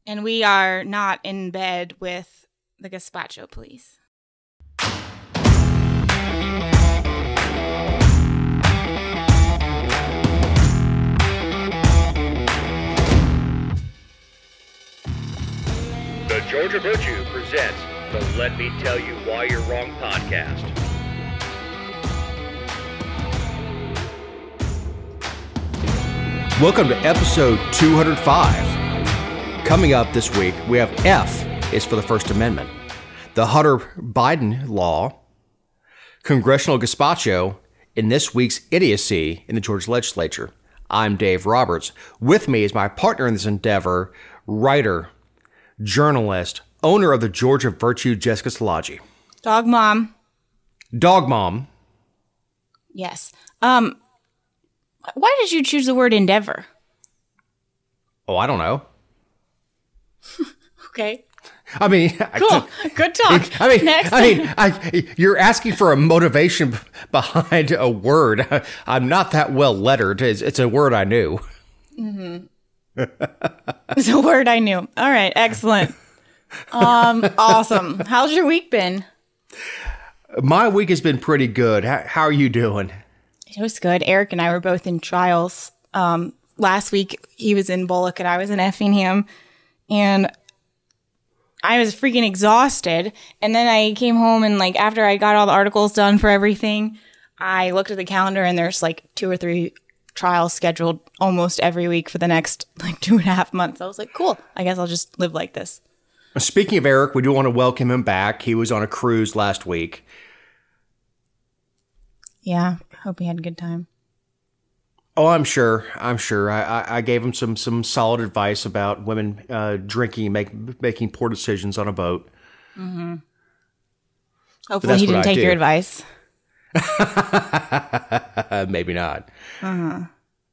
And we are not in bed with the Gazpacho police. The Georgia Virtue presents the Let Me Tell You Why You're Wrong podcast. Welcome to episode 205. Coming up this week, we have F is for the First Amendment, the Hunter Biden law, congressional gazpacho, and this week's idiocy in the Georgia legislature. I'm Dave Roberts. With me is my partner in this endeavor, writer, journalist, owner of the Georgia Virtue, Jessica Szilagyi. Dog mom. Dog mom. Yes. Why did you choose the word endeavor? Oh, I don't know. Okay. I mean, cool. Good talk. You're asking for a motivation behind a word. I'm not that well lettered. It's a word I knew. Mm-hmm. It's a word I knew. All right. Excellent. Awesome. How's your week been? My week has been pretty good. How are you doing? It was good. Eric and I were both in trials. Last week he was in Bullock and I was in Effingham, and I was freaking exhausted. And then I came home and after I got all the articles done for everything, I looked at the calendar and there's 2 or 3 trials scheduled almost every week for the next 2.5 months. I was like, cool. I guess I'll just live like this. Speaking of Eric, we do want to welcome him back. He was on a cruise last week. Yeah. Hope he had a good time. Oh, I'm sure. I gave him some solid advice about women drinking, making poor decisions on a boat. Mm-hmm. Hopefully he didn't take your advice. Maybe not. Uh-huh.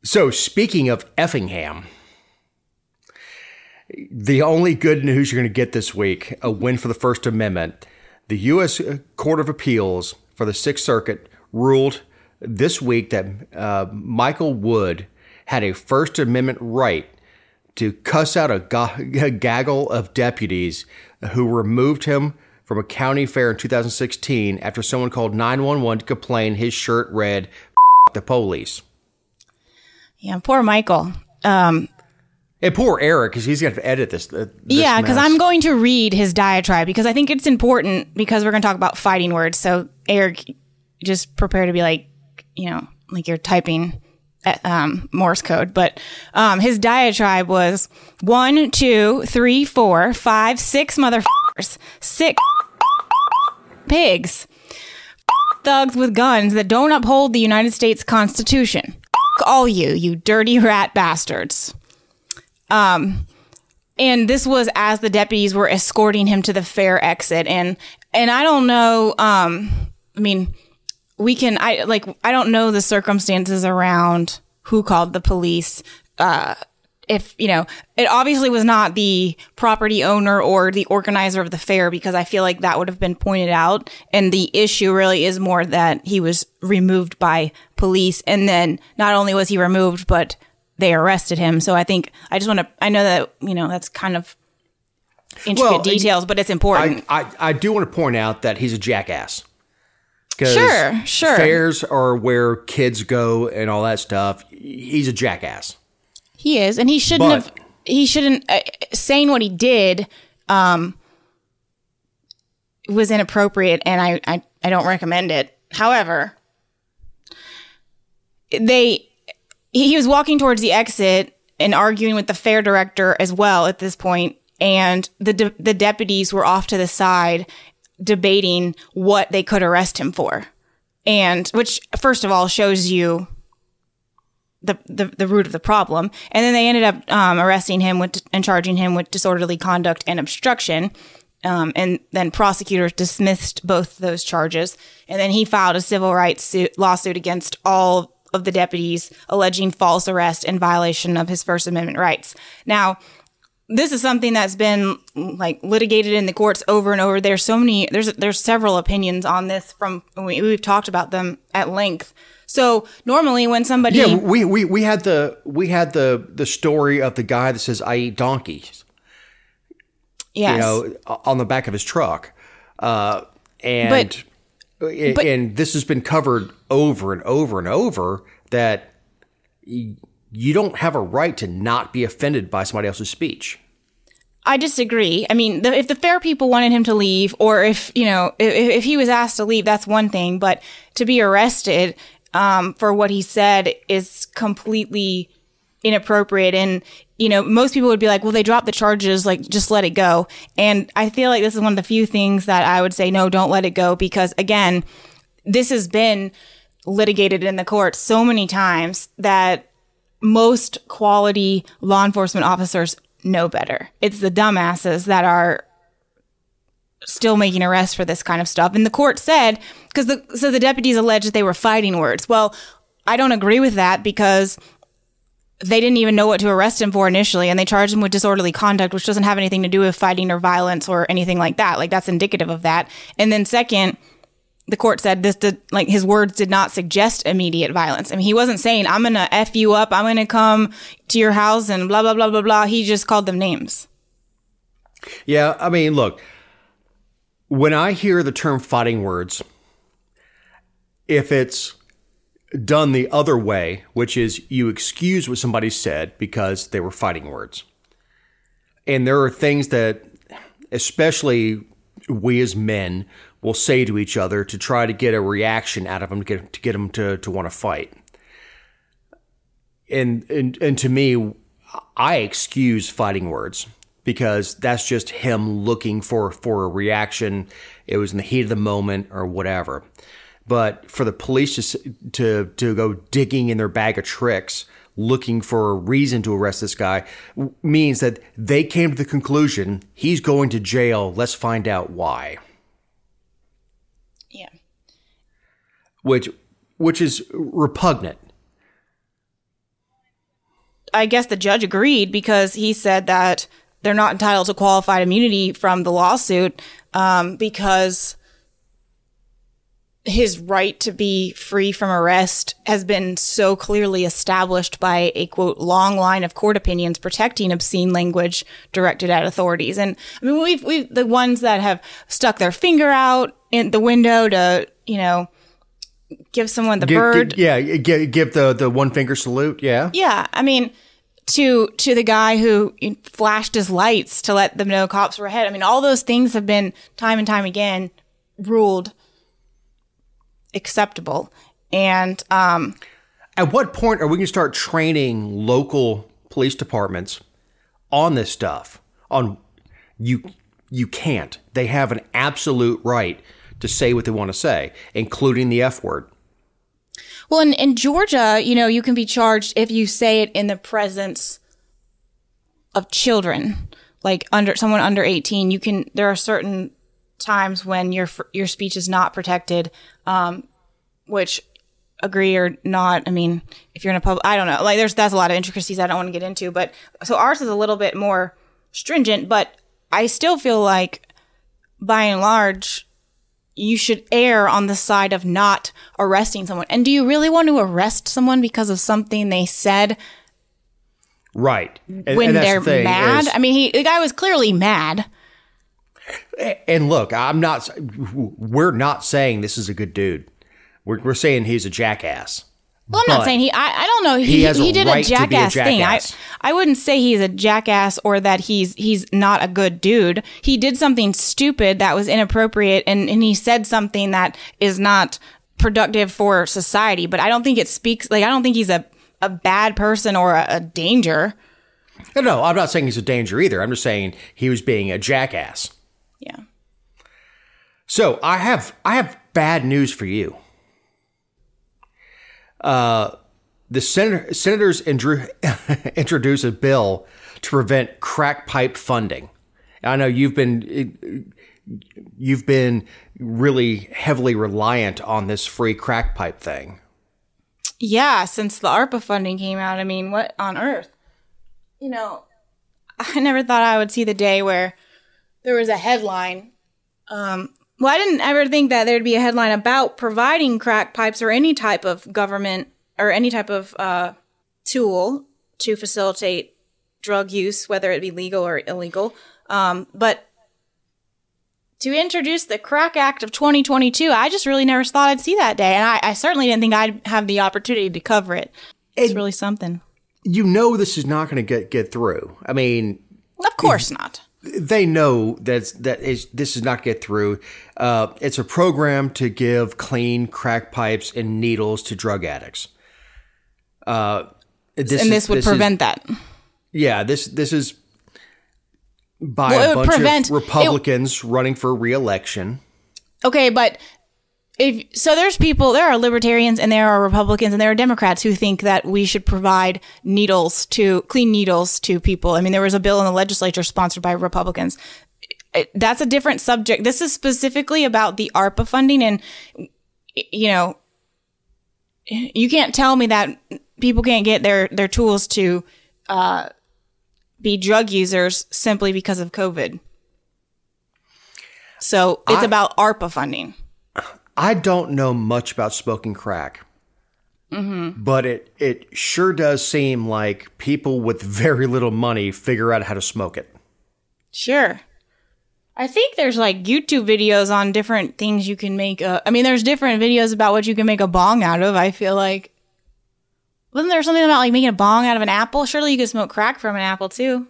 So speaking of Effingham, the only good news you're going to get this week, a win for the First Amendment. The U.S. Court of Appeals for the Sixth Circuit ruled this week that Michael Wood had a First Amendment right to cuss out a gaggle of deputies who removed him from a county fair in 2016 after someone called 911 to complain his shirt read, "F the police." Yeah, poor Michael. And poor Eric, because he's going to edit this yeah, because I'm going to read his diatribe because I think it's important because we're going to talk about fighting words. So Eric, just prepare to be like you're typing Morse code. But his diatribe was 1, 2, 3, 4, 5, 6 motherfuckers, 6 pigs, thugs with guns that don't uphold the United States Constitution. All you dirty rat bastards. And this was as the deputies were escorting him to the fair exit. And I don't know, I don't know the circumstances around who called the police. It obviously was not the property owner or the organizer of the fair, because I feel like that would have been pointed out. And the issue really is more that he was removed by police. And then not only was he removed, but they arrested him. So I know that, that's kind of intricate details, but it's important. I do want to point out that he's a jackass. Sure. Fairs are where kids go and all that stuff. He's a jackass. He is, and he shouldn't saying what he did was inappropriate, and I don't recommend it. However, he was walking towards the exit and arguing with the fair director as well at this point, and the deputies were off to the side debating what they could arrest him for, and which first of all shows you the root of the problem. And then they ended up arresting him and charging him with disorderly conduct and obstruction. And then prosecutors dismissed both those charges. And then he filed a civil rights lawsuit against all of the deputies, alleging false arrest and violation of his First Amendment rights. Now, this is something that's been litigated in the courts over and over. There's several opinions on this we've talked about them at length. So normally when somebody we had the story of the guy that says I eat donkeys. Yes. On the back of his truck. And this has been covered over and over and over that you don't have a right to not be offended by somebody else's speech. I disagree. I mean, if the fair people wanted him to leave, or if he was asked to leave, that's one thing. But to be arrested for what he said is completely inappropriate. And, most people would be like, well, they dropped the charges, like, just let it go. And I feel like this is one of the few things that I would say, no, don't let it go. Because, again, this has been litigated in the courts so many times that most quality law enforcement officers know better. It's the dumbasses that are still making arrests for this kind of stuff. And the court said, so the deputies alleged that they were fighting words. Well, I don't agree with that because they didn't even know what to arrest him for initially, and they charged him with disorderly conduct, which doesn't have anything to do with fighting or violence or anything like that. Like, that's indicative of that. And then second, the court said his words did not suggest immediate violence. I mean, he wasn't saying, I'm going to F you up, I'm going to come to your house and blah, blah, blah, blah, blah. He just called them names. Yeah, I mean, look, when I hear the term fighting words, if it's done the other way, which is you excuse what somebody said because they were fighting words. And there are things that, especially we as men, will say to each other to try to get a reaction out of them, to get them to want to fight. And to me, I excuse fighting words because that's just him looking for a reaction. It was in the heat of the moment or whatever. But for the police to go digging in their bag of tricks, looking for a reason to arrest this guy, means that they came to the conclusion, he's going to jail, let's find out why. Yeah. Which is repugnant. I guess the judge agreed because he said that they're not entitled to qualified immunity from the lawsuit because his right to be free from arrest has been so clearly established by a, quote, long line of court opinions protecting obscene language directed at authorities. And I mean, we've the ones that have stuck their finger out in the window to, give someone the bird. Give the one finger salute. Yeah. Yeah. I mean, to the guy who flashed his lights to let them know cops were ahead. I mean, all those things have been time and time again ruled acceptable. And at what point are we going to start training local police departments on this stuff? You can't. They have an absolute right to say what they want to say, including the F word. Well, in Georgia, you can be charged if you say it in the presence of children, like someone under 18. There are certain times when your speech is not protected, which, agree or not, I mean, if you're in a public, I don't know, like that's a lot of intricacies I don't want to get into, but so ours is a little bit more stringent, but I still feel like by and large, you should err on the side of not arresting someone. And do you really want to arrest someone because of something they said? Right. When they're mad? I mean, the guy was clearly mad. And look, we're not saying this is a good dude. We're saying he's a jackass. Well, I'm not saying I don't know. He did a jackass thing. I wouldn't say he's a jackass or that he's not a good dude. He did something stupid that was inappropriate and he said something that is not productive for society. But I don't think it speaks, I don't think he's a bad person or a danger. No, I'm not saying he's a danger either. I'm just saying he was being a jackass. Yeah. So I have bad news for you. The senators introduce a bill to prevent crack pipe funding. I know you've been really heavily reliant on this free crack pipe thing. Yeah, since the ARPA funding came out, I mean, what on earth? I never thought I would see the day where there was a headline. Well, I didn't ever think that there'd be a headline about providing crack pipes or any type of government or any type of tool to facilitate drug use, whether it be legal or illegal. But to introduce the Crack Act of 2022, I just really never thought I'd see that day. And I certainly didn't think I'd have the opportunity to cover it. It's really something. You know this is not going to get through. I mean... Of course not. They know this is not get through. It's a program to give clean crack pipes and needles to drug addicts. This would prevent that. Yeah, this is by a bunch of Republicans running for re-election. Okay, but there are libertarians and there are Republicans and there are Democrats who think that we should provide clean needles to people. I mean, there was a bill in the legislature sponsored by Republicans. That's a different subject. This is specifically about the ARPA funding. And, you know, you can't tell me that people can't get their tools to be drug users simply because of COVID. So it's about ARPA funding. I don't know much about smoking crack, but it sure does seem like people with very little money figure out how to smoke it. Sure. I think there's like YouTube videos on different things you can make. There's different videos about what you can make a bong out of. I feel like, wasn't there something about like making a bong out of an apple? Surely you could smoke crack from an apple too.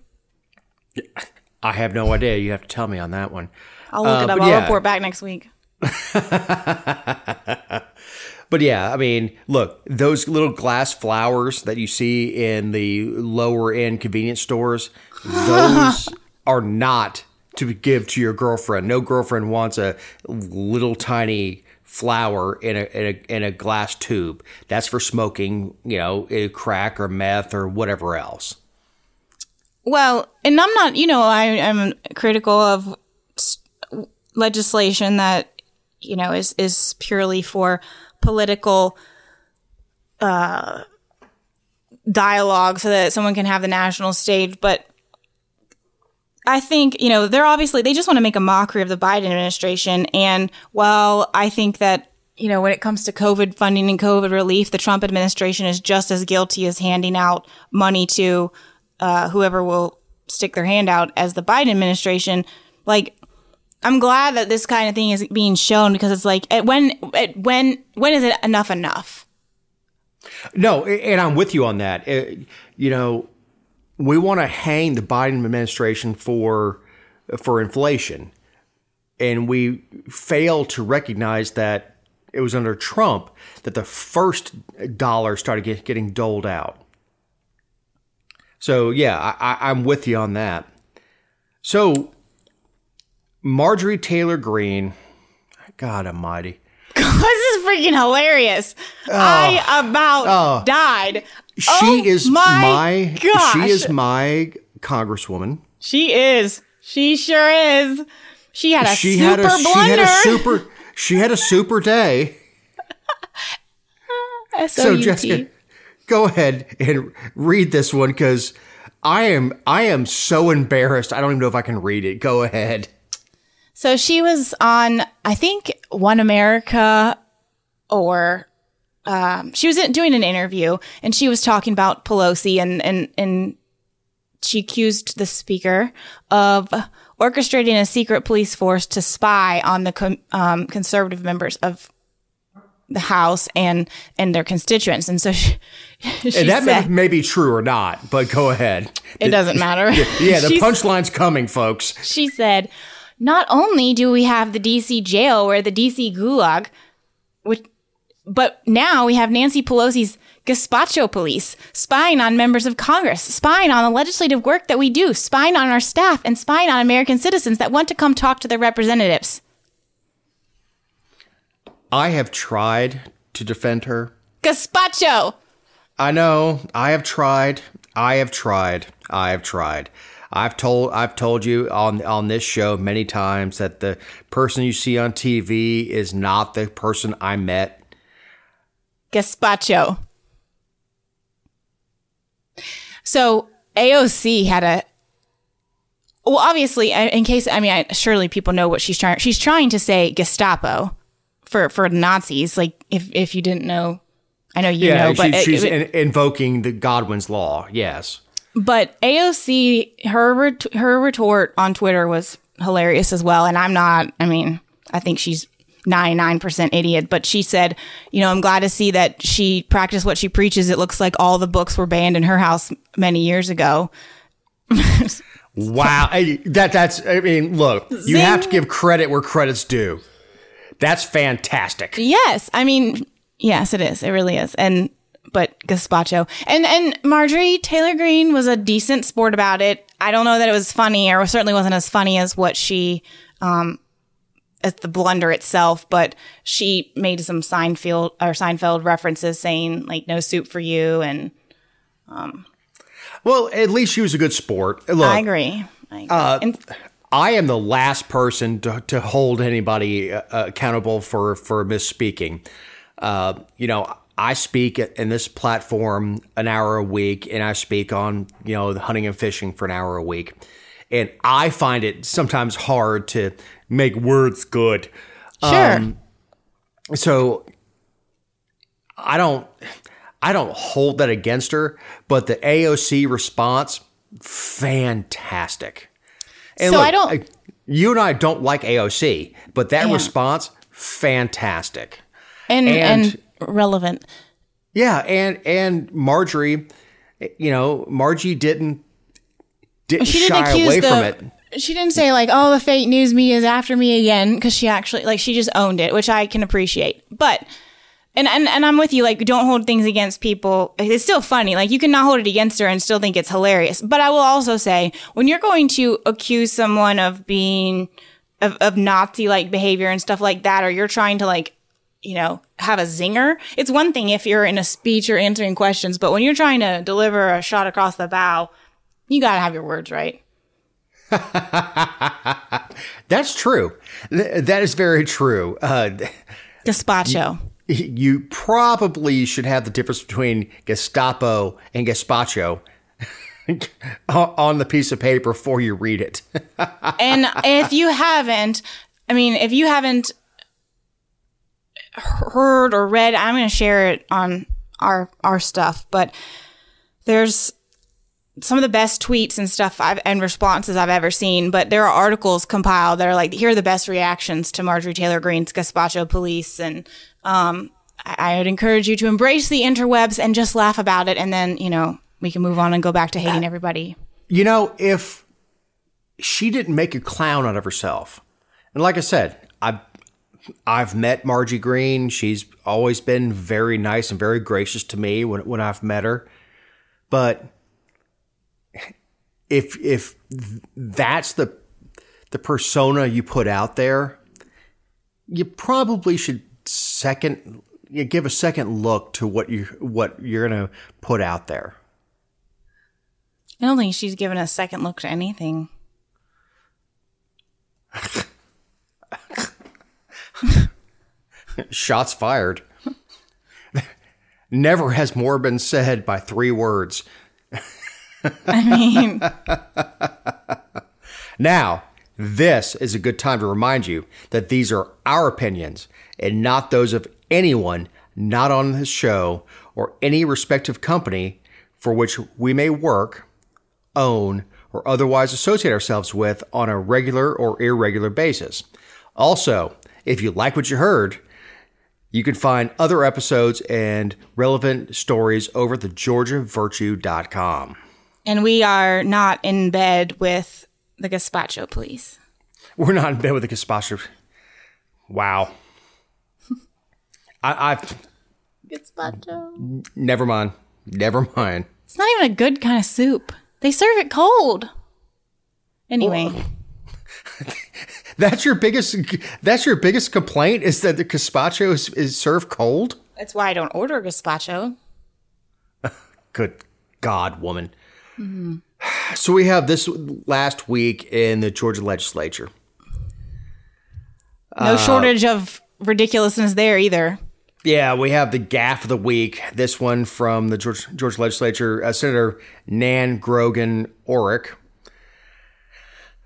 I have no idea. You have to tell me on that one. I'll look it up. I'll report back next week. But yeah, I mean, look, those little glass flowers that you see in the lower end convenience stores, those are not to give to your girlfriend. No girlfriend wants a little tiny flower in a glass tube. That's for smoking, a crack or meth or whatever else. Well, and I'm not, I'm critical of legislation that is purely for political dialogue so that someone can have the national stage. But I think, they just want to make a mockery of the Biden administration. And while I think that, when it comes to COVID funding and COVID relief, the Trump administration is just as guilty as handing out money to whoever will stick their hand out as the Biden administration. Like, I'm glad that this kind of thing is being shown because it's like, when is it enough? No, and I'm with you on that. We want to hang the Biden administration for inflation, and we fail to recognize that it was under Trump that the first dollar started getting doled out. So yeah, I'm with you on that. So Marjorie Taylor Greene, God almighty. This is freaking hilarious. I about died. She is my congresswoman. She is. She sure is. She had a super blunder. She had a super day. So Jessica, go ahead and read this one because I am so embarrassed. I don't even know if I can read it. Go ahead. So she was on, I think, One America, or she was doing an interview, and she was talking about Pelosi, and she accused the speaker of orchestrating a secret police force to spy on the conservative members of the House and their constituents. And so she and that said, may be true or not, but go ahead. It doesn't matter. Yeah, the punchline's coming, folks. She said, not only do we have the DC jail or the DC gulag, but now we have Nancy Pelosi's Gazpacho police spying on members of Congress, spying on the legislative work that we do, spying on our staff, and spying on American citizens that want to come talk to their representatives. I have tried to defend her. Gazpacho! I know. I have tried. I've told you on this show many times that the person you see on TV is not the person I met. Gazpacho. So AOC had obviously, in case, surely people know what she's trying to say Gestapo for Nazis. Like, if you didn't know, I know you know, but she's invoking the Godwin's law. Yes. But AOC, her retort on Twitter was hilarious as well. And I think she's 99% idiot, but she said, I'm glad to see that she practiced what she preaches. It looks like all the books were banned in her house many years ago. Wow. Look, Zing. You have to give credit where credit's due. That's fantastic. Yes. Yes, it is. It really is. But Gazpacho and Marjorie Taylor Greene was a decent sport about it. I don't know that it was funny, or certainly wasn't as funny as what she, as the blunder itself, but she made some Seinfeld references saying like "no soup for you" and. Well, at least she was a good sport. Look, I agree. I am the last person to hold anybody accountable for misspeaking. I speak in this platform an hour a week, and I speak on, hunting and fishing for an hour a week. And I find it sometimes hard to make words good. Sure. So I don't hold that against her, but the AOC response, fantastic. And so look, you and I don't like AOC, but that response, fantastic. And relevant. Yeah, and Marjorie, Margie didn't shy away from it. She didn't say like, "Oh, the fake news media is after me again," because she actually she just owned it, which I can appreciate. But and I'm with you. Like, don't hold things against people. It's still funny. Like, you cannot hold it against her and still think it's hilarious. But I will also say, when you're going to accuse someone of being of Nazi-like behavior and stuff like that, or you're trying to have a zinger. It's one thing if you're in a speech or answering questions, but when you're trying to deliver a shot across the bow, you got to have your words right. That's true. That is very true. Gazpacho. You probably should have the difference between Gestapo and Gazpacho on the piece of paper before you read it. And if you haven't heard or read, I'm going to share it on our stuff, but there's some of the best tweets and stuff and responses I've ever seen, but there are articles compiled that are like, here are the best reactions to Marjorie Taylor Greene's Gazpacho police, and I would encourage you to embrace the interwebs and just laugh about it, and then we can move on and go back to hating everybody. If she didn't make a clown out of herself, and like I said, I've met Margie Greene. She's always been very nice and very gracious to me when I've met her. But if that's the persona you put out there, you probably should give a second look to what you're going to put out there. I don't think she's given a second look to anything. Shots fired. Never has more been said by 3 words. Now, this is a good time to remind you that these are our opinions and not those of anyone not on this show or any respective company for which we may work, own, or otherwise associate ourselves with on a regular or irregular basis. Also, if you like what you heard, you can find other episodes and relevant stories over at thegeorgiavirtue.com. And we are not in bed with the Gazpacho police. We're not in bed with the Gazpacho. Wow. Gazpacho. Never mind. It's not even a good kind of soup. They serve it cold. Anyway. Well, That's your biggest complaint is that the gazpacho is served cold? That's why I don't order gazpacho. Good God, woman. Mm-hmm. So we have this last week in the Georgia legislature. No shortage of ridiculousness there either. Yeah, we have the gaffe of the week. This one from the Georgia legislature, Senator Nan Grogan Orrick,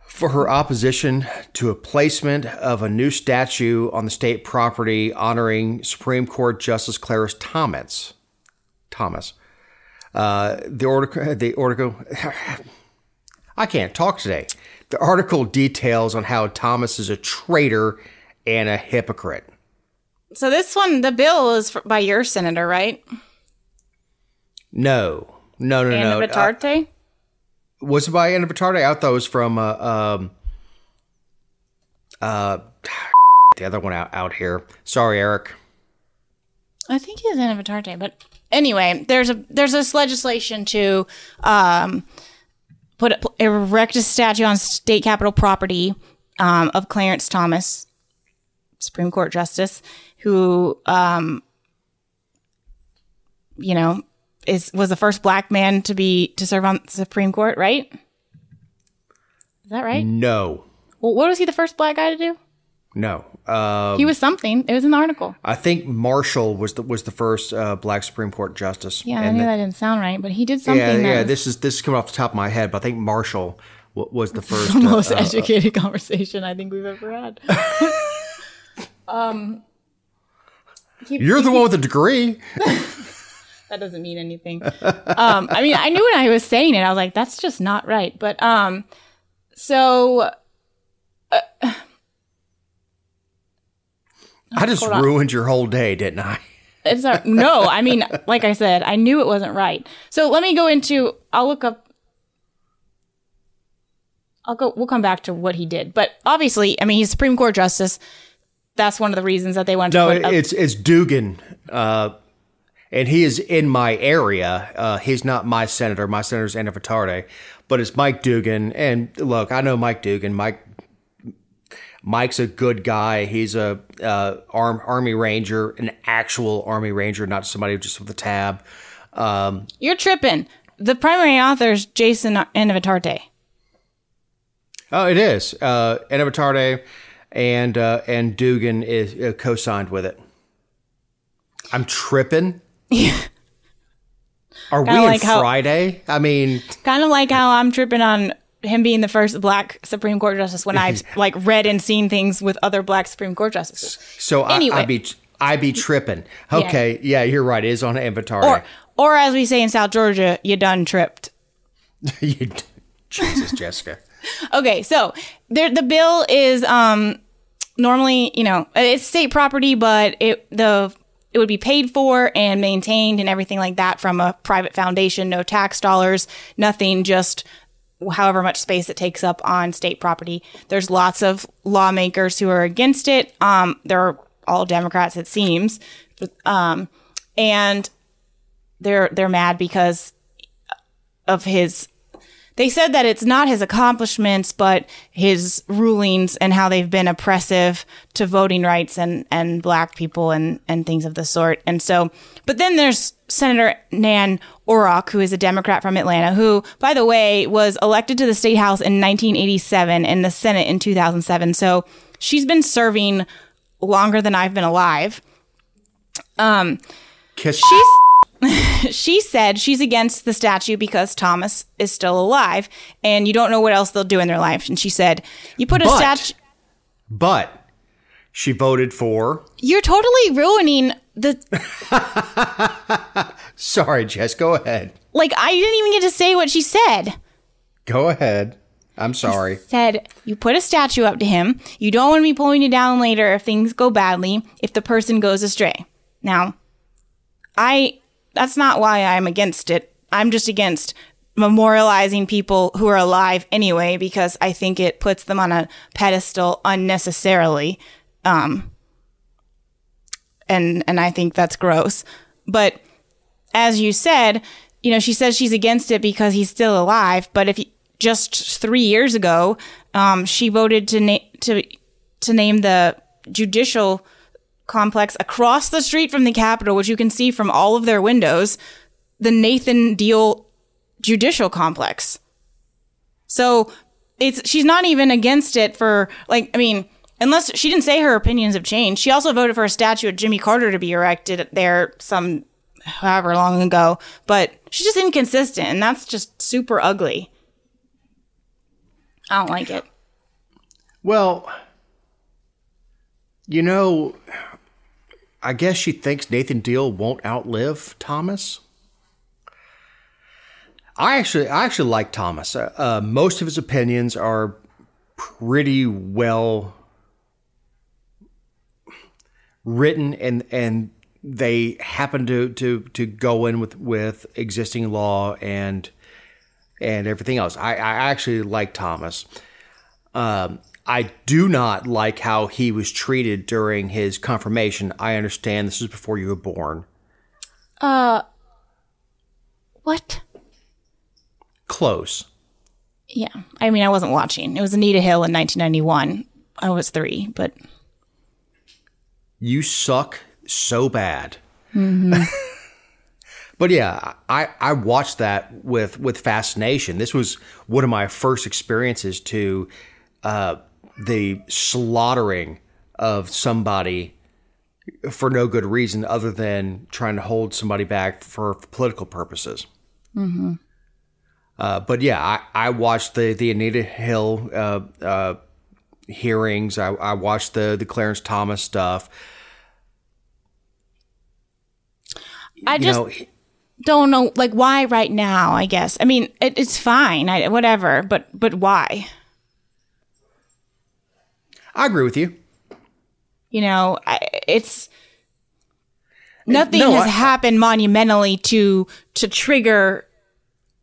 for her opposition to a placement of a new statue on the state property honoring Supreme Court Justice Clarence Thomas. The article. I can't talk today. The article details on how Thomas is a traitor and a hypocrite. So this one, the bill is by your senator, right? No. Anna Vitarte? Was it by Anna Vitarte? I thought it was from the other one out here. Sorry, Eric. I think it is Anna Vitarte, but anyway, there's this legislation to erect a statue on state capitol property of Clarence Thomas, Supreme Court Justice, who was the first black man to serve on the Supreme Court, right? Is that right? No. Well, what was he the first black guy to do? No. He was something. It was in the article. I think Marshall was the first black Supreme Court justice. Yeah, I knew that didn't sound right, but he did something. Yeah. This is coming off the top of my head, but I think Marshall was the first. The most educated conversation I think we've ever had. You're the one with the degree. That doesn't mean anything. I mean, I knew when I was saying it, I was like, that's just not right. But I just ruined your whole day, didn't I? No, I mean, like I said, I knew it wasn't right. So let me go into, we'll come back to what he did. But obviously, I mean, he's Supreme Court Justice. That's one of the reasons that they wanted to put it's Dugan. And he is in my area. He's not my senator. My senator's Anna Vitarte. But it's Mike Dugan. And look, I know Mike Dugan. Mike's a good guy. He's a Army Ranger, an actual Army Ranger, not somebody just with a tab. You're tripping. The primary author is Jason Anna Vitarte. Oh, it is. Anna Vitarte and Dugan is co-signed with it. I'm tripping. Are we like Friday? I mean, kind of like how I'm tripping on him being the first black Supreme Court justice when I've read and seen things with other black Supreme Court justices. So anyway, I be tripping. Okay, yeah, you're right. It is on Anna Vitarte. Or as we say in South Georgia, you done tripped. Jesus, Jessica. Okay, so the bill is normally, it's state property, but it would be paid for and maintained and everything like that from a private foundation, no tax dollars, nothing, just however much space it takes up on state property. There's lots of lawmakers who are against it. They're all Democrats, it seems. And they're mad because of they said that it's not his accomplishments, but his rulings and how they've been oppressive to voting rights and black people and things of the sort. And so, but then there's Senator Nan Orrock, who is a Democrat from Atlanta, who, by the way, was elected to the state house in 1987 and the Senate in 2007. So she's been longer than I've been alive. She said she's against the statue because Thomas is still alive and you don't know what else they'll do in their life. And she said, you put a statue. But she voted for. You're totally ruining the. Sorry, Jess, go ahead. I didn't even get to say what she said. Go ahead. I'm sorry. She said, you put a statue up to him. You don't want to be pulling it down later if things go badly, if the person goes astray. Now, that's not why I'm against it. I'm just against memorializing people who are alive anyway, because I think it puts them on a pedestal unnecessarily. And I think that's gross. But as you said, she says she's against it because he's still alive. But just 3 years ago, she voted to name the judicial complex across the street from the Capitol, which you can see from all of their windows, the Nathan Deal Judicial Complex. So she's not even against it for unless she didn't say her opinions have changed. She also voted for a statue of Jimmy Carter to be erected there however long ago, but she's just inconsistent, and that's just super ugly. I don't like it. Well, I guess she thinks Nathan Deal won't outlive Thomas. I actually like Thomas. Most of his opinions are pretty well written, and they happen to go in with existing law and everything else. I actually like Thomas. I do not like how he was treated during his confirmation. I understand this is before you were born. What? Close. Yeah. I mean, I wasn't watching. It was Anita Hill in 1991. I was 3, but... You suck so bad. Mm-hmm. But yeah, I watched that with fascination. This was one of my first experiences to the slaughtering of somebody for no good reason other than trying to hold somebody back for political purposes. Mm-hmm. But yeah, I watched the Anita Hill hearings. I watched the Clarence Thomas stuff. I just don't know, like, why right now, I guess. I mean, it's fine, whatever, but why? I agree with you. You know, it's... Nothing has happened monumentally to trigger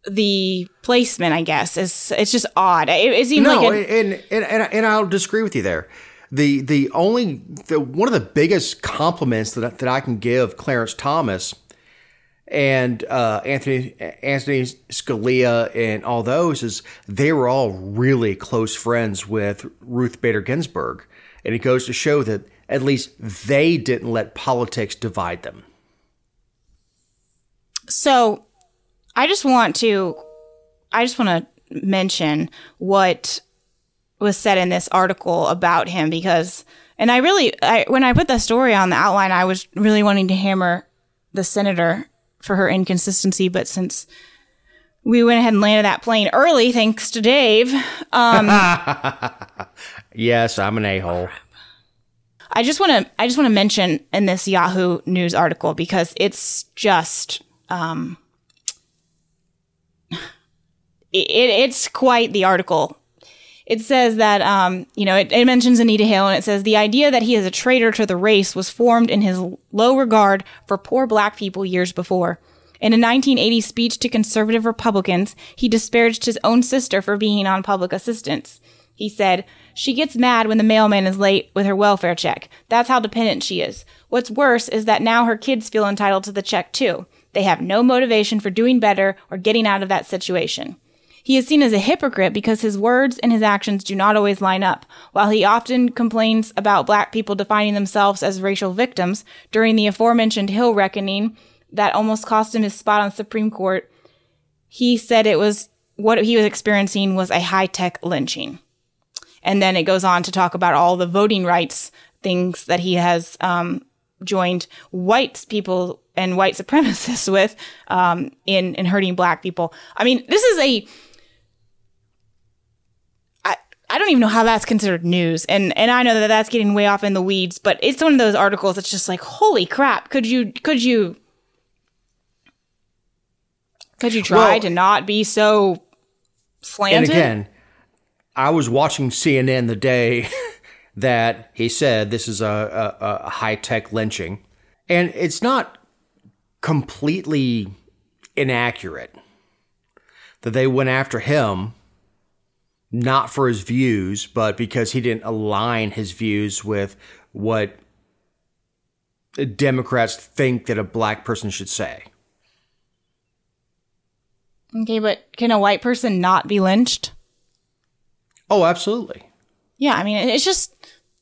the placement, I guess. It's just odd. It seemed like and I'll disagree with you there. The one of the biggest compliments that I can give Clarence Thomas and Anthony Scalia and all those is they were all really close friends with Ruth Bader Ginsburg, and it goes to show that at least they didn't let politics divide them. So, I just want to mention what was said in this article about him because, and when I put the story on the outline, I was really wanting to hammer the senator for her inconsistency, but since we went ahead and landed that plane early, thanks to Dave. Yes, I'm an a-hole. I just want to mention in this Yahoo News article because it's just it's quite the article. It says that it mentions Anita Hill, and it says the idea that he is a traitor to the race was formed in his low regard for poor black people years before. In a 1980 speech to conservative Republicans, he disparaged his own sister for being on public assistance. He said, "She gets mad when the mailman is late with her welfare check. That's how dependent she is. What's worse is that now her kids feel entitled to the check too. They have no motivation for doing better or getting out of that situation." He is seen as a hypocrite because his words and his actions do not always line up. While he often complains about black people defining themselves as racial victims, during the aforementioned Hill reckoning that almost cost him his spot on the Supreme Court, he said what he was experiencing was a high-tech lynching. And then it goes on to talk about all the voting rights things that he has joined white people and white supremacists with in hurting black people. I mean, this is I don't even know how that's considered news. And I know that that's getting way off in the weeds, but it's one of those articles that's just like, holy crap, could you try to not be so slanted? And again, I was watching CNN the day that he said this is a high-tech lynching. And it's not completely inaccurate that they went after him not for his views, but because he didn't align his views with what Democrats think that a black person should say. Okay, but can a white person not be lynched? Oh, absolutely. Yeah, I mean, it's just,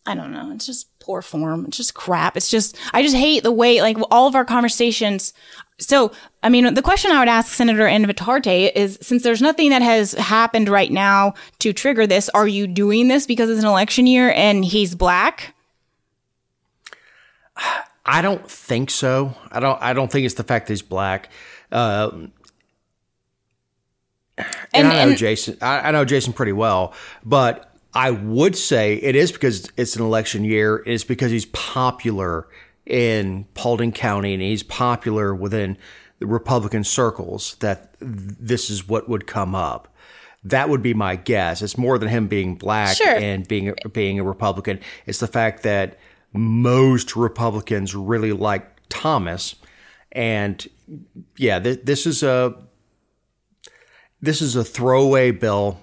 I don't know, it's just poor form. It's just crap. It's just, I just hate the way, like, all of our conversations. So, I mean, the question I would ask Senator Invitarte is, since there's nothing that has happened right now to trigger this, are you doing this because it's an election year and he's black? I don't think so. I don't think it's the fact that he's black. And I know Jason. I know Jason pretty well, but I would say it is because it's an election year. It's because he's popular in Paulding County and he's popular within Republican circles that this is what would come up. That would be my guess. It's more than him being black and being a Republican. It's the fact that most Republicans really like Thomas, and this is a throwaway bill.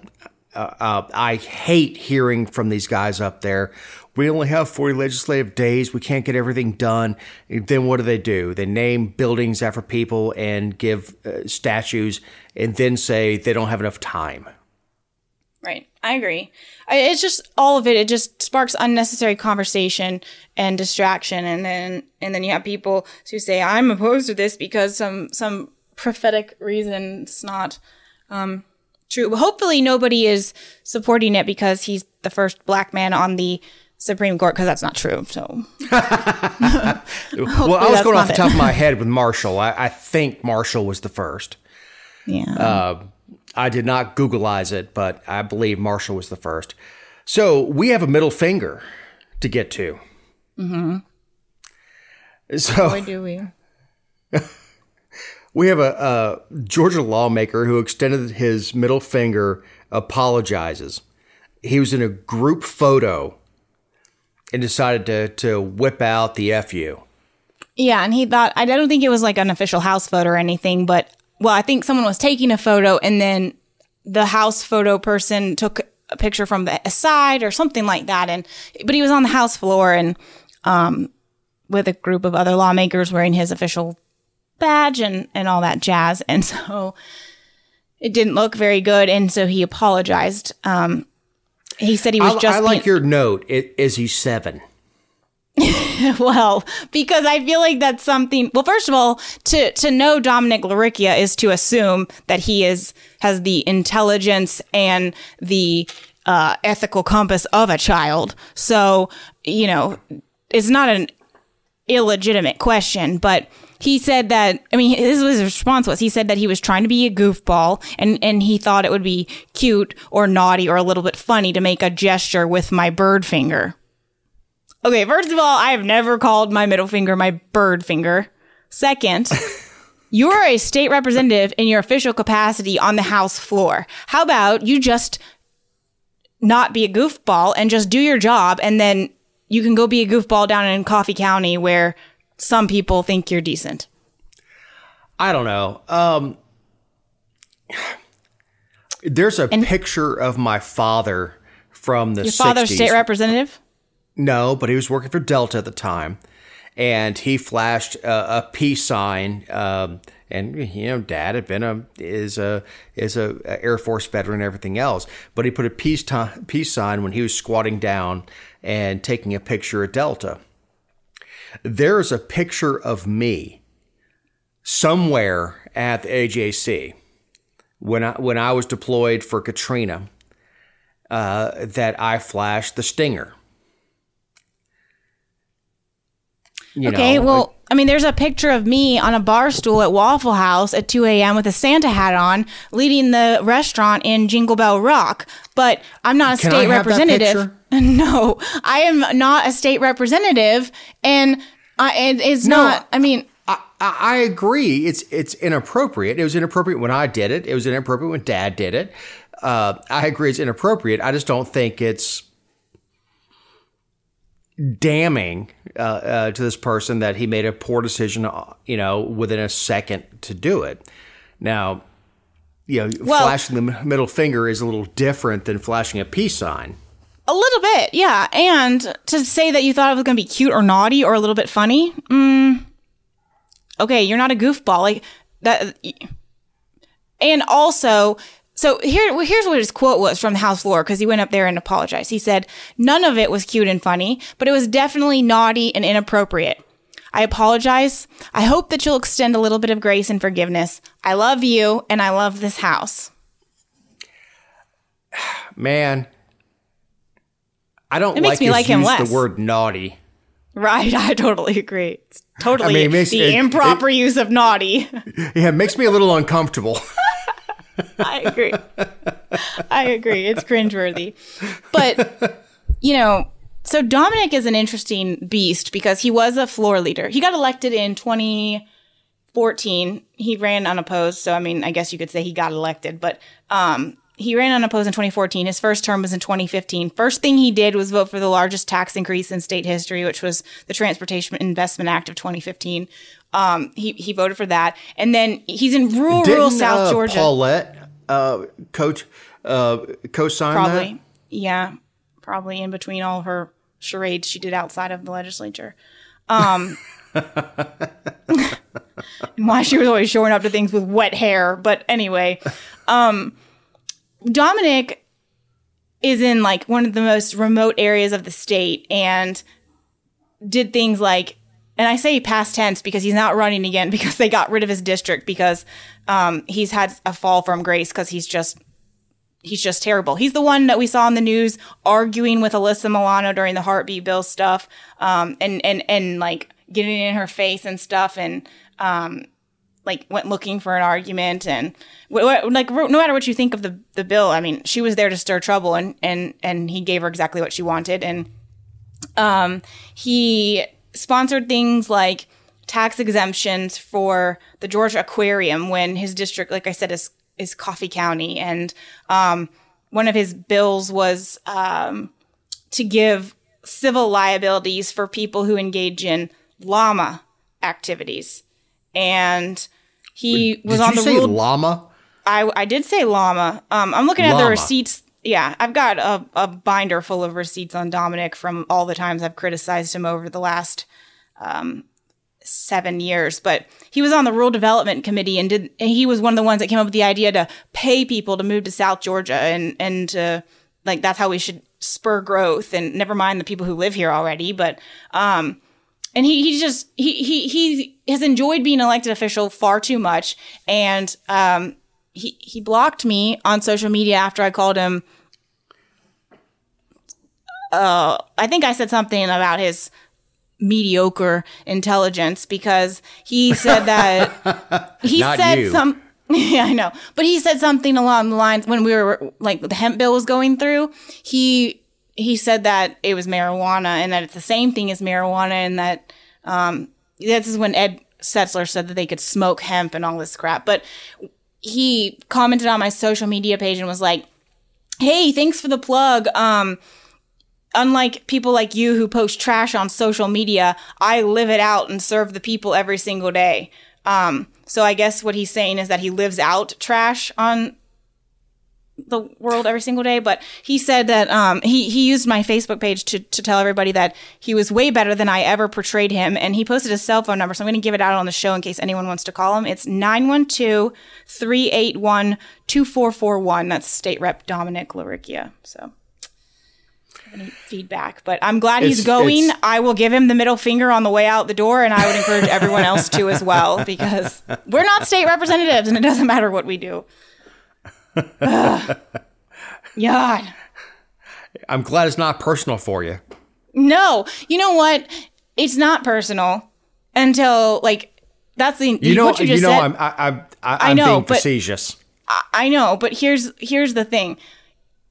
I hate hearing from these guys up there. We only have 40 legislative days. We can't get everything done. Then what do? They name buildings after people and give statues and then say they don't have enough time. Right. I agree. It's just all of it. It just sparks unnecessary conversation and distraction. And then you have people who say, I'm opposed to this because some prophetic reason. It's not true. Hopefully nobody is supporting it because he's the first black man on the Supreme Court, because that's not true. So, well, I was going off the top of my head with Marshall. I think Marshall was the first. Yeah. I did not Googleize it, but I believe Marshall was the first. So we have a middle finger to get to. Mm-hmm. So boy, do we. We have a Georgia lawmaker who extended his middle finger, apologizes. He was in a group photo and decided to whip out the FU. Yeah, and he thought, I don't think it was like an official house photo or anything, but, well, I think someone was taking a photo and then the house photo person took a picture from the side or something like that. But he was on the House floor and with a group of other lawmakers wearing his official badge and all that jazz. And so it didn't look very good. And so he apologized. He said he was I like your note. Is he 7? Well, because I feel like that's something. Well, first of all, to know Dominic LaRiccia is to assume that he has the intelligence and the ethical compass of a child. So, it's not an illegitimate question, but he said that, this was his response was, he said that he was trying to be a goofball and he thought it would be cute or naughty or a little bit funny to make a gesture with my bird finger. Okay, first of all, I have never called my middle finger my bird finger. Second, you're a state representative in your official capacity on the House floor. How about you just not be a goofball and just do your job, and then you can go be a goofball down in Coffee County where some people think you're decent. I don't know. There's a picture of my father from the 60s. Your father's state representative? No, but he was working for Delta at the time, and he flashed a peace sign. And Dad had been is a Air Force veteran and everything else, but he put a peace sign when he was squatting down and taking a picture at Delta. There is a picture of me somewhere at the AJC when I was deployed for Katrina that I flashed the stinger. There's a picture of me on a bar stool at Waffle House at 2 a.m. with a Santa hat on, leading the restaurant in Jingle Bell Rock. But I'm not a state representative. No, I am not a state representative, and it's not. I agree. It's inappropriate. It was inappropriate when I did it. It was inappropriate when Dad did it. I agree it's inappropriate. I just don't think it's damning to this person that he made a poor decision, within a second to do it. Now, flashing the middle finger is a little different than flashing a peace sign. A little bit, yeah. And to say that you thought it was going to be cute or naughty or a little bit funny, okay, you're not a goofball like that. And also, so here's what his quote was from the House floor, because he went up there and apologized. He said, "None of it was cute and funny, but it was definitely naughty and inappropriate. I apologize. I hope that you'll extend a little bit of grace and forgiveness. I love you, and I love this house." Man, I don't like his use the word naughty. Right, I totally agree. It's totally the improper use of naughty. Yeah, it makes me a little uncomfortable. I agree. It's cringeworthy. But, so Dominic is an interesting beast because he was a floor leader. He got elected in 2018, 2014, he ran unopposed. So, I mean, I guess you could say he got elected. But he ran unopposed in 2014. His first term was in 2015. First thing he did was vote for the largest tax increase in state history, which was the Transportation Investment Act of 2015. He voted for that. And then he's in rural South Georgia. Paulette co-signed Probably. that? Yeah. Probably in between all her charades she did outside of the legislature. And why she was always showing up to things with wet hair. But anyway, Dominic is in like one of the most remote areas of the state and did things like, and I say past tense because he's not running again because they got rid of his district because he's had a fall from grace because he's just terrible. He's the one that we saw on the news arguing with Alyssa Milano during the heartbeat bill stuff, and like getting in her face and stuff, and like went looking for an argument, and like no matter what you think of the bill, I mean, she was there to stir trouble, and he gave her exactly what she wanted, and he sponsored things like tax exemptions for the Georgia Aquarium when his district, like I said, is Coffee County. And one of his bills was to give civil liabilities for people who engage in llama activities. And he was on the rule. Did you say llama? I did say llama. I'm looking at the receipts. Yeah, I've got a binder full of receipts on Dominic from all the times I've criticized him over the last 7 years. But he was on the Rural Development Committee, and he was one of the ones that came up with the idea to pay people to move to South Georgia, and like that's how we should spur growth. And never mind the people who live here already, but and he has enjoyed being an elected official far too much, and he blocked me on social media after I called him. I think I said something about his mediocre intelligence because he said that he said some. Yeah, I know, but he said something along the lines when we were like the hemp bill was going through. He said that it was marijuana and that it's the same thing as marijuana, and that this is when Ed Setzler said that they could smoke hemp and all this crap. But he commented on my social media page and was like, "Hey, thanks for the plug. Unlike people like you who post trash on social media, I live it out and serve the people every single day." So I guess what he's saying is that he lives out trash on the world every single day. But he said that he used my Facebook page to tell everybody that he was way better than I ever portrayed him. And he posted his cell phone number. So I'm going to give it out on the show in case anyone wants to call him. It's 912-381-2441. That's State Rep Dominic LaRiccia. So any feedback, but I'm glad he's going. I will give him the middle finger on the way out the door, and I would encourage everyone else to as well, because we're not state representatives and it doesn't matter what we do. God. I'm glad it's not personal for you. No, you know what? It's not personal until like that's the what you just said. I'm being facetious. I know, but here's the thing.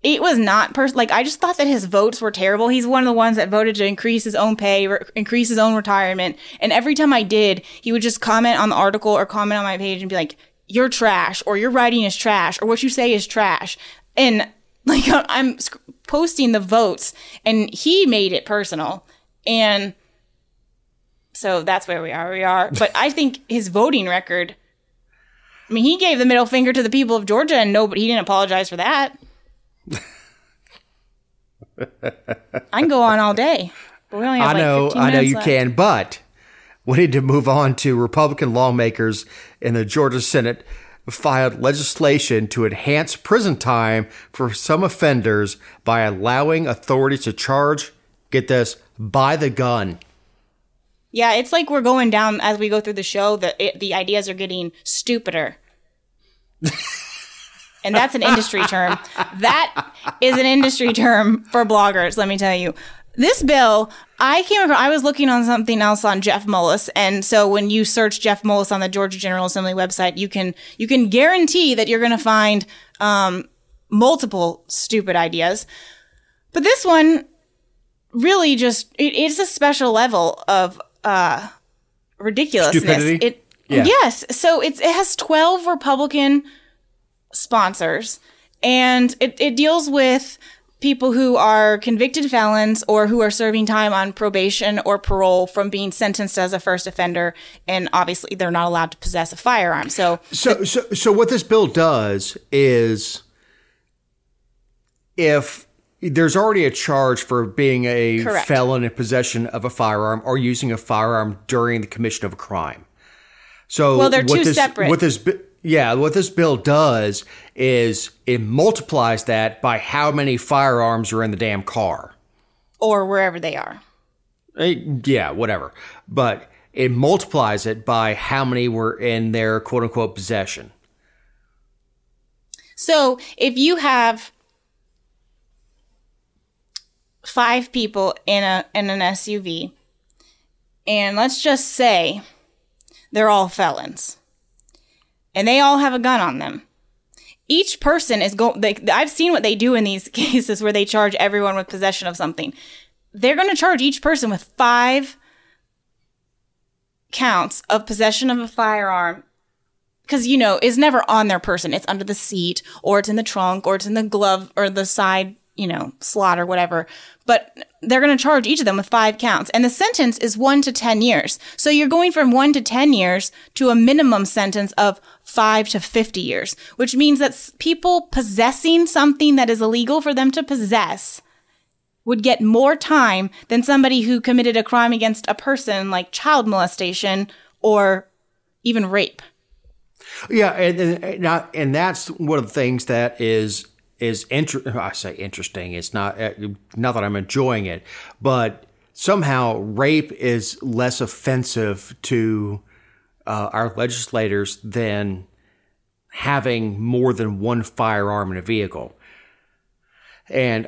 It was not like I just thought that his votes were terrible. He's one of the ones that voted to increase his own pay, increase his own retirement. And every time I did, he would just comment on the article or comment on my page and be like, "You're trash," or "Your writing is trash," or "What you say is trash." And like I'm posting the votes, and he made it personal. And so that's where we are. But I think his voting record, I mean, he gave the middle finger to the people of Georgia, and he didn't apologize for that. I can go on all day, but we only have 15 minutes I know you left. can, but we need to move on to Republican lawmakers in the Georgia Senate filed legislation to enhance prison time for some offenders by allowing authorities to charge, get this, by the gun. Yeah, it's like we're going down as we go through the show. The ideas are getting stupider. And that's an industry term. That is an industry term for bloggers, let me tell you. This bill, I was looking on something else on Jeff Mullis. And so when you search Jeff Mullis on the Georgia General Assembly website, you can guarantee that you're going to find multiple stupid ideas. But this one really just, it's a special level of ridiculousness. Stupidity? Yeah. Yes. So it has 12 Republican sponsors, and it deals with people who are convicted felons or who are serving time on probation or parole from being sentenced as a first offender. And obviously they're not allowed to possess a firearm. So what this bill does is, if there's already a charge for being a Correct. felon in possession of a firearm or using a firearm during the commission of a crime. So well, they're two separate. What this bill does is it multiplies that by how many firearms are in the damn car. Or wherever they are. Yeah, whatever. But it multiplies it by how many were in their quote unquote possession. So if you have 5 people in an SUV, and let's just say they're all felons, and they all have a gun on them. Each person is I've seen what they do in these cases where they charge everyone with possession of something. They're going to charge each person with 5 counts of possession of a firearm. Because, it's never on their person. It's under the seat, or it's in the trunk, or it's in the glove, or the side, slot or whatever. But they're going to charge each of them with 5 counts. And the sentence is 1 to 10 years. So you're going from 1 to 10 years to a minimum sentence of 5 to 50 years, which means that people possessing something that is illegal for them to possess would get more time than somebody who committed a crime against a person like child molestation or even rape. Yeah, and that's one of the things that is I say interesting. It's not that I'm enjoying it, but somehow rape is less offensive to our legislators than having more than one firearm in a vehicle. And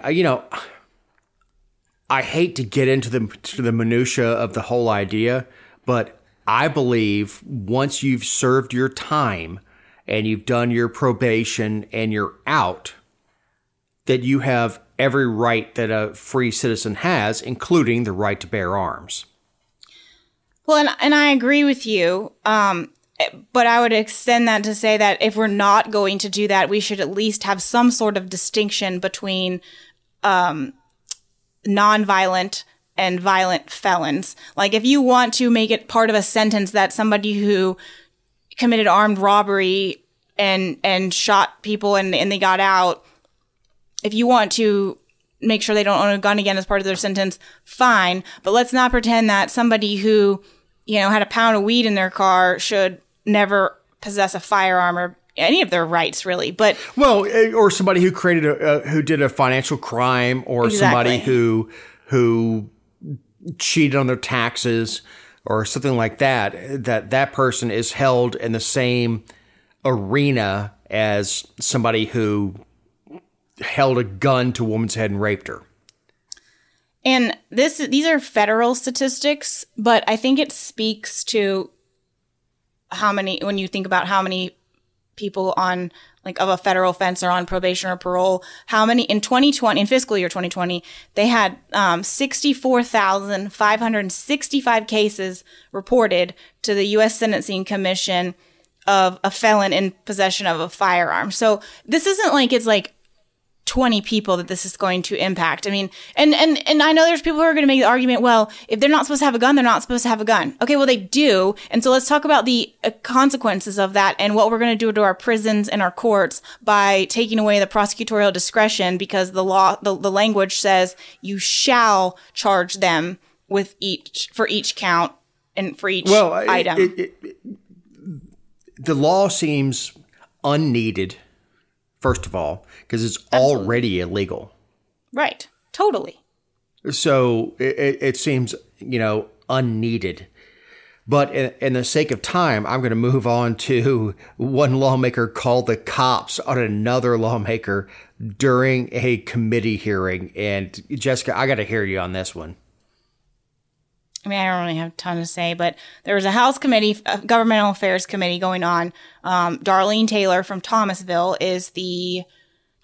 I hate to get into the minutia of the whole idea, but I believe once you've served your time and you've done your probation and you're out, that you have every right that a free citizen has, including the right to bear arms. Well, and I agree with you, but I would extend that to say that if we're not going to do that, we should at least have some sort of distinction between nonviolent and violent felons. Like, if you want to make it part of a sentence that somebody who committed armed robbery and shot people and they got out, if you want to make sure they don't own a gun again as part of their sentence, fine. But let's not pretend that somebody who, had a pound of weed in their car should never possess a firearm or any of their rights, really. But or somebody who who did a financial crime, or exactly. somebody who cheated on their taxes or something like that. That person is held in the same arena as somebody who held a gun to a woman's head and raped her. And these are federal statistics, but I think it speaks to when you think about how many people on of a federal offense are on probation or parole, how many in fiscal year 2020, they had 64,565 cases reported to the U.S. Sentencing Commission of a felon in possession of a firearm. So this isn't like it's 20 people that this is going to impact. I mean, and I know there's people who are going to make the argument, well, if they're not supposed to have a gun, they're not supposed to have a gun. Okay, well, they do. And so let's talk about the consequences of that and what we're going to do to our prisons and our courts by taking away the prosecutorial discretion, because the law, the language says you shall charge them with for each count and for each item. The law seems unneeded, first of all, because it's already illegal. Right. Totally. So it seems, unneeded. But in the sake of time, I'm going to move on to one lawmaker called the cops on another lawmaker during a committee hearing. And Jessica, I got to hear you on this one. I mean, I don't really have a ton to say, but there was a House committee, a governmental affairs committee going on. Darlene Taylor from Thomasville is the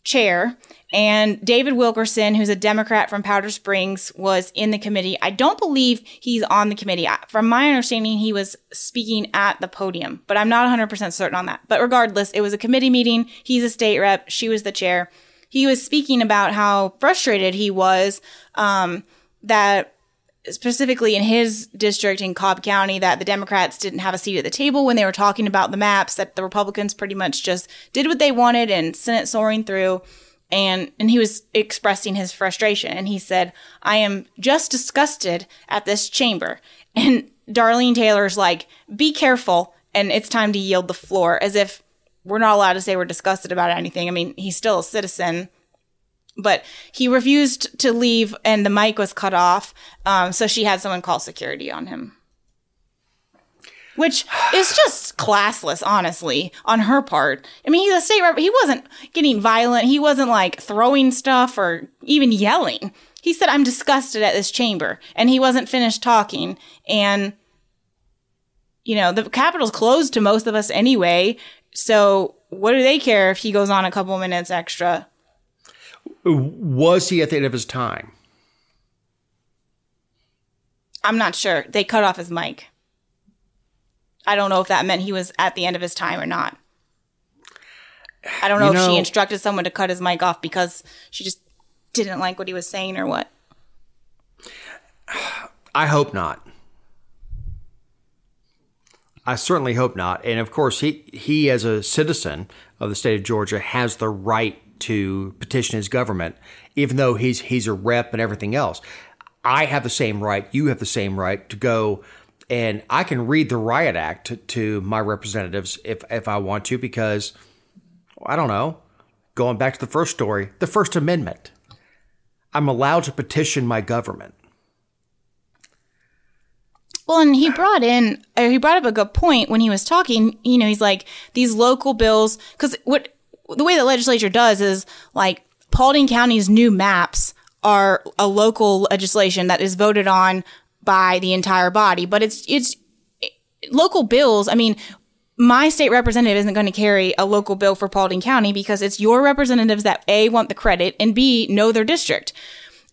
chair, and David Wilkerson, who's a Democrat from Powder Springs, was in the committee. I don't believe he's on the committee. From my understanding, he was speaking at the podium, but I'm not 100% certain on that. But regardless, it was a committee meeting. He's a state rep. She was the chair. He was speaking about how frustrated he was that specifically in his district in Cobb County, that the Democrats didn't have a seat at the table when they were talking about the maps, that the Republicans pretty much just did what they wanted and sent it soaring through. And he was expressing his frustration. And he said, I am just disgusted at this chamber. And Darlene Taylor's like, be careful. And it's time to yield the floor, as if we're not allowed to say we're disgusted about anything. I mean, he's still a citizen. But he refused to leave, and the mic was cut off. So she had someone call security on him. Which is just classless, honestly, on her part. I mean, he's a state rep. He wasn't getting violent. He wasn't, like, throwing stuff or even yelling. He said, I'm disgusted at this chamber. And he wasn't finished talking. And, you know, the Capitol's closed to most of us anyway. So what do they care if he goes on a couple minutes extra? Was he at the end of his time? I'm not sure. They cut off his mic. I don't know if that meant he was at the end of his time or not. I don't know if she instructed someone to cut his mic off because she just didn't like what he was saying or what. I hope not. I certainly hope not. And of course, he as a citizen of the state of Georgia has the right to petition his government, even though he's a rep and everything else. I have the same right. You have the same right to go, and I can read the riot act to my representatives if I want to, because, I don't know, going back to the first story, the First Amendment. I'm allowed to petition my government. Well, and he brought up a good point when he was talking. You know, he's like, these local bills, because the way the legislature does is, like, Paulding County's new maps are a local legislation that is voted on by the entire body. But it's local bills. I mean, my state representative isn't going to carry a local bill for Paulding County because it's your representatives that A, want the credit, and B, know their district.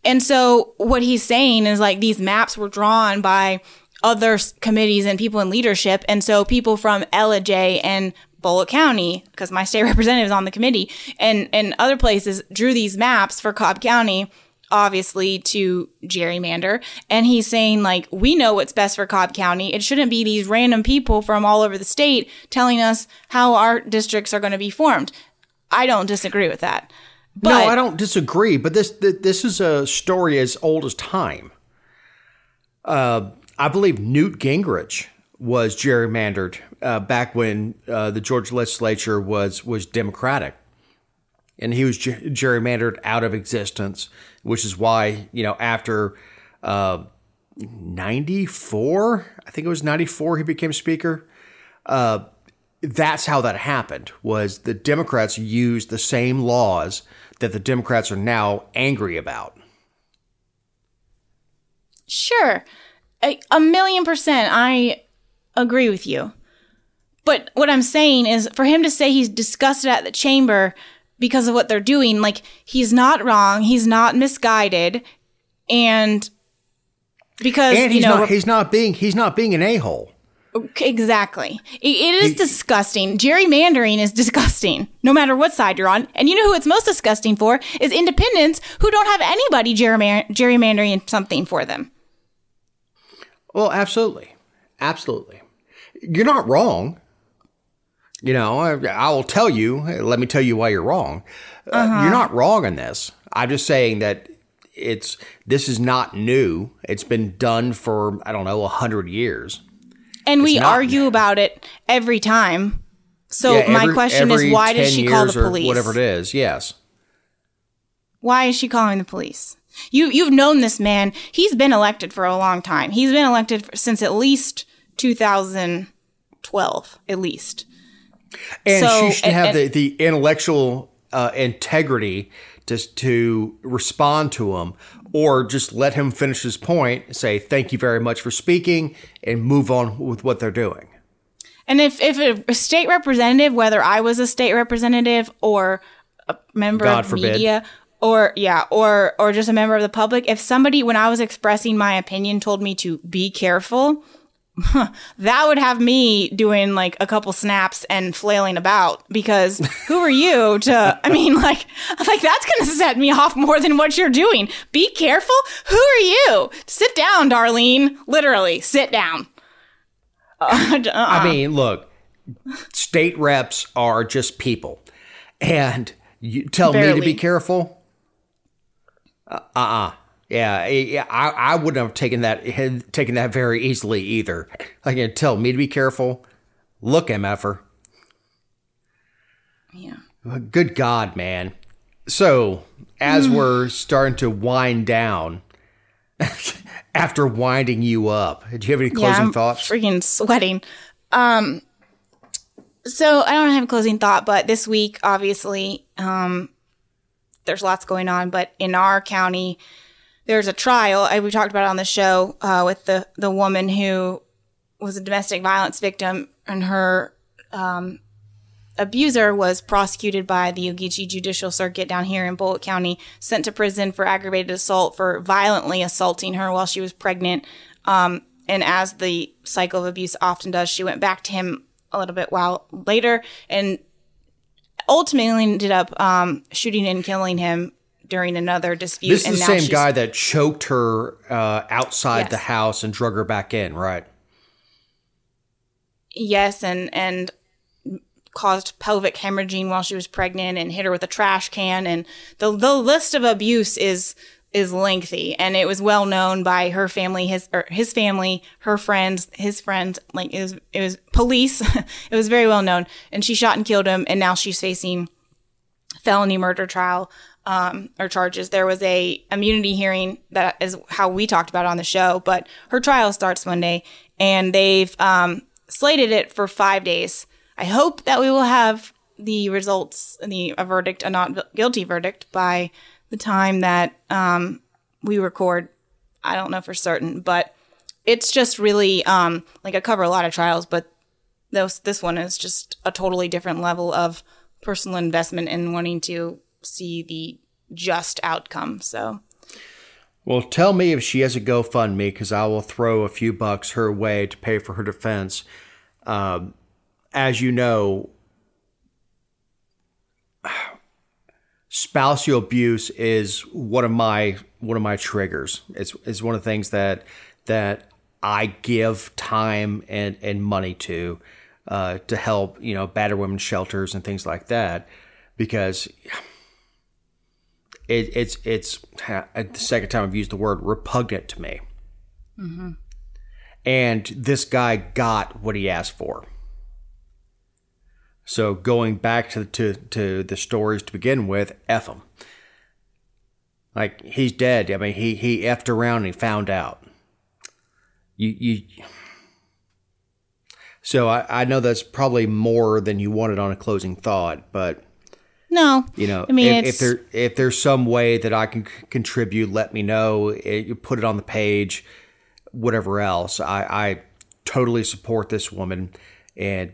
And so what he's saying is, like, these maps were drawn by other committees and people in leadership. And so people from Ellijay and Bullitt County, because my state representative is on the committee, and other places drew these maps for Cobb County, obviously to gerrymander. And he's saying, like, we know what's best for Cobb County. It shouldn't be these random people from all over the state telling us how our districts are going to be formed. I don't disagree with that. But, no, I don't disagree. But this is a story as old as time. I believe Newt Gingrich was gerrymandered back when the Georgia legislature was Democratic. And he was gerrymandered out of existence, which is why, you know, after 94, I think it was 94, he became speaker. That's how that happened, was the Democrats used the same laws that the Democrats are now angry about. Sure. 1,000,000%. I agree with you. But what I'm saying is, for him to say he's disgusted at the chamber because of what they're doing, like, he's not wrong, he's not misguided, and because, and he's not being an a-hole. Exactly. It is disgusting. Gerrymandering is disgusting, no matter what side you're on. And you know who it's most disgusting for is independents who don't have anybody gerrymandering something for them. Well, absolutely. Absolutely. You're not wrong. You know, I will tell you, let me tell you why you're wrong. You're not wrong in this. I'm just saying that this is not new. It's been done for, I don't know, 100 years. And we argue about it every time. So yeah, my question is, why did she call the police? Whatever it is, yes. Why is she calling the police? You've known this man. He's been elected for a long time. He's been elected since at least 2012, at least. And so, she should have the intellectual integrity to respond to him, or just let him finish his point, say, thank you very much for speaking, and move on with what they're doing. And if a state representative, whether I was a state representative or a member God of forbid. media or just a member of the public, if somebody, when I was expressing my opinion, told me to be careful, that would have me doing like a couple snaps and flailing about, because who are you to, I mean, like that's going to set me off more than what you're doing. Be careful. Who are you? Sit down, Darlene. Literally, sit down. I mean, look, state reps are just people, and you tell me to be careful. Yeah, I wouldn't have taken that very easily either. Like, you tell me to be careful. Look, MFer. Yeah. Good God, man. So, as we're starting to wind down, after winding you up, do you have any closing thoughts? Freaking sweating. So I don't have a closing thought, but this week, obviously, there's lots going on. But in our county, there's a trial. We talked about it on the show with the woman who was a domestic violence victim, and her abuser was prosecuted by the Ogeechee Judicial Circuit down here in Bullitt County, sent to prison for aggravated assault for violently assaulting her while she was pregnant. And as the cycle of abuse often does, she went back to him a little bit while later and ultimately ended up shooting and killing him during another dispute. This is the same guy that choked her outside the house and drug her back in, right? Yes, and caused pelvic hemorrhaging while she was pregnant and hit her with a trash can. And the list of abuse is lengthy, and it was well known by her family, his family, her friends, his friends. Like it was police. It was very well known. And she shot and killed him, and now she's facing felony murder trial or charges. There was a immunity hearing, that is how we talked about it on the show, but her trial starts Monday, and they've slated it for 5 days. I hope that we will have the results, a verdict, a not guilty verdict, by the time that we record. I don't know for certain, but it's just really like I cover a lot of trials, but this one is just a totally different level of personal investment in wanting to see the just outcome. So, well, tell me if she has a GoFundMe, because I will throw a few bucks her way to pay for her defense. As you know, spousal abuse is one of my triggers. It's one of the things that I give time and money to help, battered women's shelters and things like that, because it's the second time I've used the word repugnant to me. Mm-hmm. And this guy got what he asked for. So going back to the stories to begin with, F him. Like, he's dead. I mean, he effed around and he found out. So I know that's probably more than you wanted on a closing thought, but no, I mean, if there's some way that I can contribute, let me know. You put it on the page, whatever else. I totally support this woman, and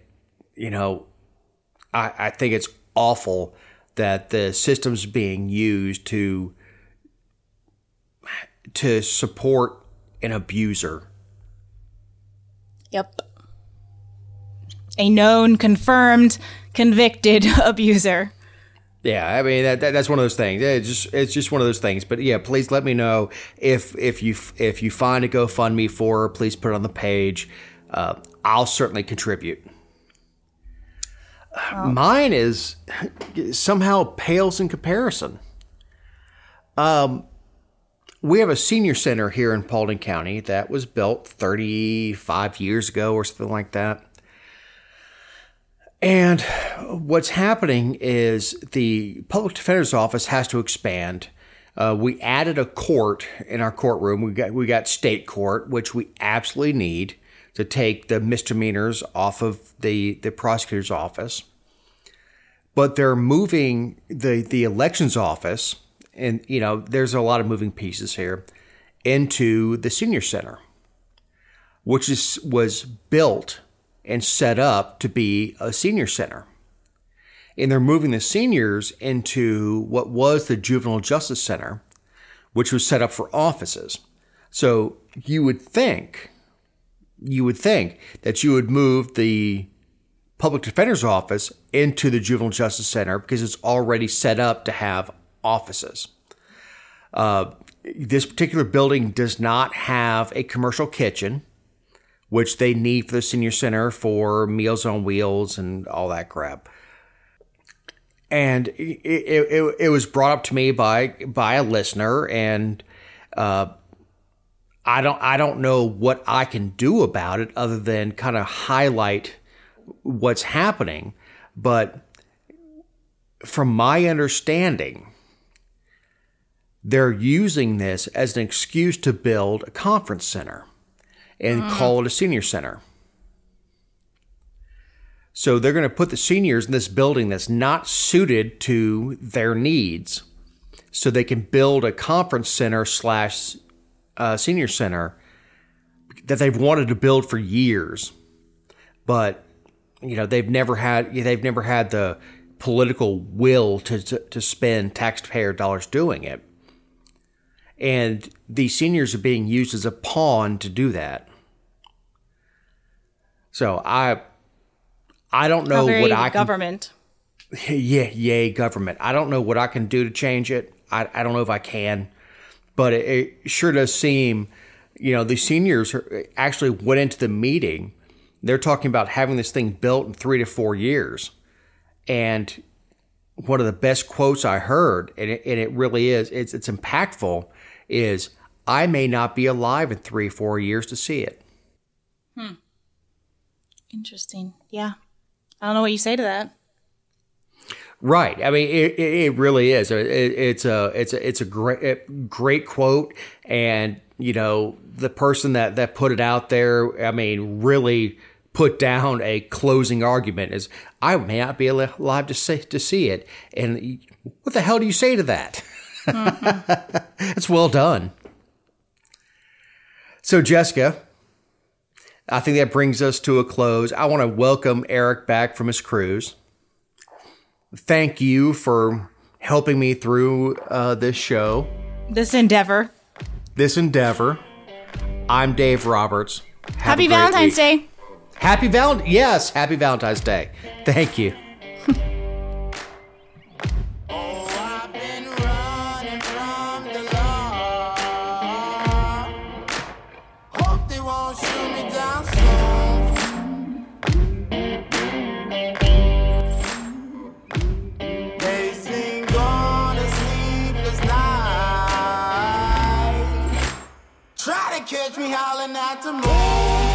I think it's awful that the system's being used to support an abuser. Yep. A known, confirmed, convicted abuser. Yeah, I mean that's one of those things. It's just one of those things. But yeah, please let me know if you find a GoFundMe for her. Please put it on the page. I'll certainly contribute. Mine is somehow pales in comparison. We have a senior center here in Paulding County that was built 35 years ago or something like that. And what's happening is the public defender's office has to expand. We added a court in our courtroom. We got state court, which we absolutely need to take the misdemeanors off of the prosecutor's office. But they're moving the elections office, and there's a lot of moving pieces here, into the senior center, which was built and set up to be a senior center. And they're moving the seniors into what was the Juvenile Justice Center, which was set up for offices. So you would think that you would move the public defender's office into the Juvenile Justice Center because it's already set up to have offices. This particular building does not have a commercial kitchen, which they need for the senior center for Meals on Wheels and all that crap. And it was brought up to me by a listener, and I don't know what I can do about it other than kind of highlight what's happening. But from my understanding, they're using this as an excuse to build a conference center and call it a senior center. So they're going to put the seniors in this building that's not suited to their needs so they can build a conference center / senior center that they've wanted to build for years. But, they've never had the political will to spend taxpayer dollars doing it. And these seniors are being used as a pawn to do that. So I don't know what I can... Government. Yeah, yay, government. I don't know what I can do to change it. I don't know if I can. But it sure does seem, the seniors actually went into the meeting. They're talking about having this thing built in 3 to 4 years. And one of the best quotes I heard, and it really is, it's impactful, is, I may not be alive in 3 or 4 years to see it. Interesting. Yeah. I don't know what you say to that. Right. I mean, it really is. It's a great quote, and the person that put it out there, I mean, really put down a closing argument. Is, I may not be alive to see it, and what the hell do you say to that? It's well done. So, Jessica, I think that brings us to a close. I want to welcome Eric back from his cruise. Thank you for helping me through this show. This endeavor. I'm Dave Roberts. Happy Valentine's Day. Happy Valentine's Day. Thank you. Catch me howling at the moon.